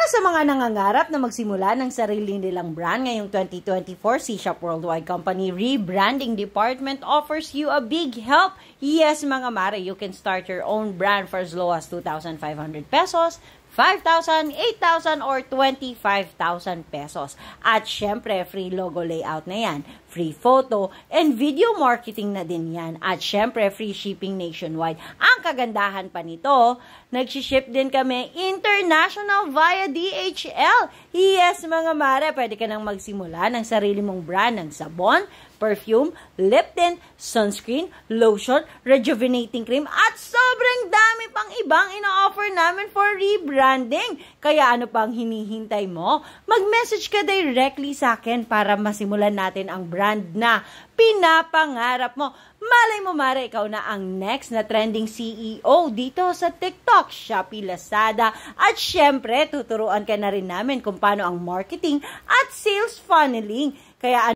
sa mga nangangarap na magsimula ng sarili nilang brand ngayong 2024, C-Shop Worldwide Company Rebranding Department offers you a big help. Yes, mga mare, you can start your own brand for as low as 2,500 pesos, 5,000, 8,000, or 25,000 pesos. At syempre, free logo layout na yan. Free photo and video marketing na din yan. At syempre, free shipping nationwide. Ang kagandahan pa nito, nagsiship din kami international via DHL. Yes, mga mare, pwede ka nang magsimula ng sarili mong brand ng sabon, perfume, lip tint, sunscreen, lotion, rejuvenating cream, at sobrang dami pang ibang ina-offer namin for rebranding. Kaya ano pang hinihintay mo? Mag-message ka directly sa akin para masimulan natin ang brand na pinapangarap mo. Malay mo, mare, ikaw na ang next na trending CEO dito sa TikTok, Shopee, Lazada, at syempre, tuturuan ka na rin namin kung paano ang marketing at sales funneling. Kaya